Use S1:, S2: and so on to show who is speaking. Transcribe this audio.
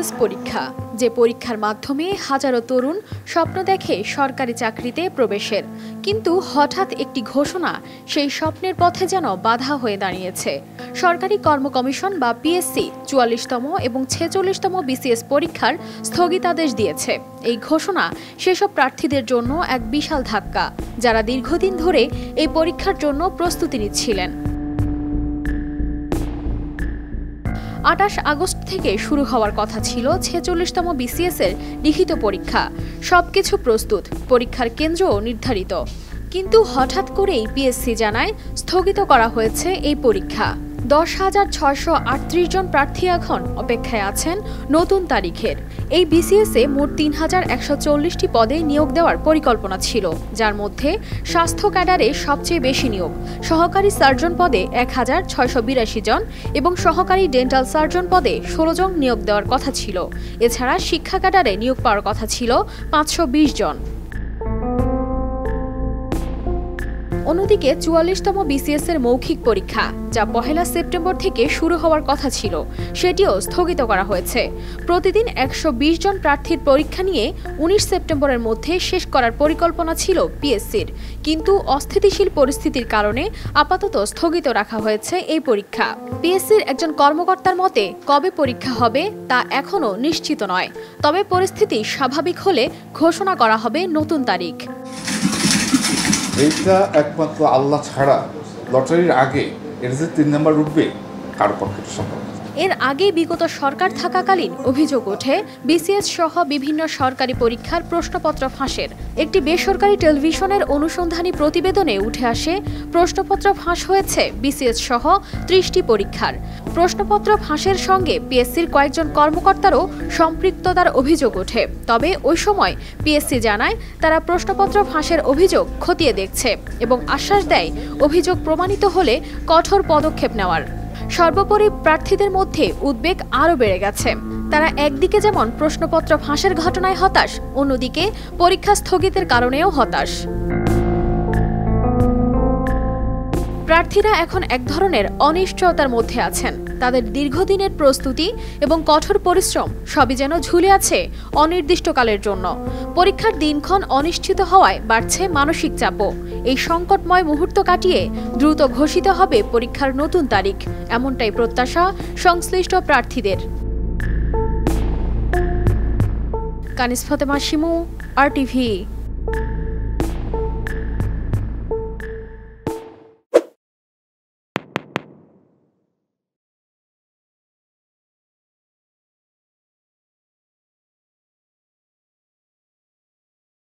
S1: BCS পরীক্ষা, যে পরীক্ষার মাধ্যমে হাজারো তরুণ স্বপ্ন দেখে সরকারি চাকরিতে প্রবেশের। কিন্তু হঠাৎ একটি ঘোষণা সেই স্বপ্নের পথে যেন বাধা হয়ে দাঁড়িয়েছে। সরকারি কর্ম কমিশন বা পিএসসি ৪৪তম এবং ৪৬তম বিসিএস পরীক্ষার স্থগিতাদেশ দিয়েছে। এই ঘোষণা সেসব প্রার্থীদের জন্য এক বিশাল ধাক্কা, যারা দীর্ঘদিন ধরে এই পরীক্ষার জন্য প্রস্তুতি নিচ্ছিলেন। ২৮ আগস্ট থেকে শুরু হওয়ার কথা ছিল ৪৬তম বিসিএস এর লিখিত পরীক্ষা। সবকিছু প্রস্তুত, পরীক্ষার কেন্দ্রও নির্ধারিত। কিন্তু হঠাৎ করেই পিএসসি জানায় স্থগিত করা হয়েছে এই পরীক্ষা। ১০,৬৩৮ জন প্রার্থী এখন অপেক্ষায় আছেন নতুন তারিখের। এই বিসিএসে মোট ৩,১৪০টি পদে নিয়োগ দেওয়ার পরিকল্পনা ছিল, যার মধ্যে স্বাস্থ্য ক্যাডারে সবচেয়ে বেশি নিয়োগ। সহকারী সার্জন পদে ১,৬৮২ জন এবং সহকারী ডেন্টাল সার্জন পদে ১৬ জন নিয়োগ দেওয়ার কথা ছিল। এছাড়া শিক্ষা ক্যাডারে নিয়োগ পাওয়ার কথা ছিল ৫২০ জন। অন্যদিকে ৪৪তম বিসিএস এর মৌখিক পরীক্ষা, যা ১ সেপ্টেম্বর থেকে শুরু হওয়ার কথা ছিল, সেটিও স্থগিত করা হয়েছে। প্রতিদিন ১২০ জন প্রার্থীর পরীক্ষা নিয়ে ১৯ সেপ্টেম্বরের মধ্যে শেষ করার পরিকল্পনা ছিল পিএসসির। কিন্তু অস্থিতিশীল পরিস্থিতির কারণে আপাতত স্থগিত রাখা হয়েছে এই পরীক্ষা। পিএসসির একজন কর্মকর্তার মতে, কবে পরীক্ষা হবে তা এখনও নিশ্চিত নয়। তবে পরিস্থিতি স্বাভাবিক হলে ঘোষণা করা হবে নতুন তারিখ।
S2: এইটা একমাত্র আল্লাহ ছাড়া লটারির আগে এর যে ৩ নাম্বার উঠবে কারো পক্ষে সম্ভব।
S1: এর আগে বিগত সরকার থাকাকালীন অভিযোগ ওঠে বিসিএস সহ বিভিন্ন সরকারি পরীক্ষার প্রশ্নপত্র ফাঁসের। একটি বেসরকারি টেলিভিশনের অনুসন্ধানী প্রতিবেদনে উঠে আসে প্রশ্নপত্র ফাঁস হয়েছে বিসিএস সহ ৩০টি পরীক্ষার। প্রশ্নপত্র ফাঁসের সঙ্গে পিএসসির কয়েকজন কর্মকর্তারও সম্পৃক্ততার অভিযোগ ওঠে। তবে ওই সময় পিএসসি জানায় তারা প্রশ্নপত্র ফাঁসের অভিযোগ খতিয়ে দেখছে এবং আশ্বাস দেয় অভিযোগ প্রমাণিত হলে কঠোর পদক্ষেপ নেওয়ার। সর্বোপরি প্রার্থীদের মধ্যে উদ্বেগ আরও বেড়ে গেছে। তারা একদিকে যেমন প্রশ্নপত্র ফাঁসের ঘটনায় হতাশ, অন্যদিকে পরীক্ষা স্থগিতের কারণেও হতাশ। প্রার্থীরা এখন এক ধরনের অনিশ্চয়তার মধ্যে আছেন। তাদের দীর্ঘদিনের প্রস্তুতি এবং কঠোর পরিশ্রম সবই যেন ঝুলে আছে অনির্দিষ্টকালের জন্য। পরীক্ষার দিনক্ষণ অনিশ্চিত হওয়ায় বাড়ছে মানসিক চাপও। এই সংকটময় মুহূর্ত কাটিয়ে দ্রুত ঘোষিত হবে পরীক্ষার নতুন তারিখ, এমনটাই প্রত্যাশা সংশ্লিষ্ট প্রার্থীদের। কানিজ ফাতেমা শিমু, RTV।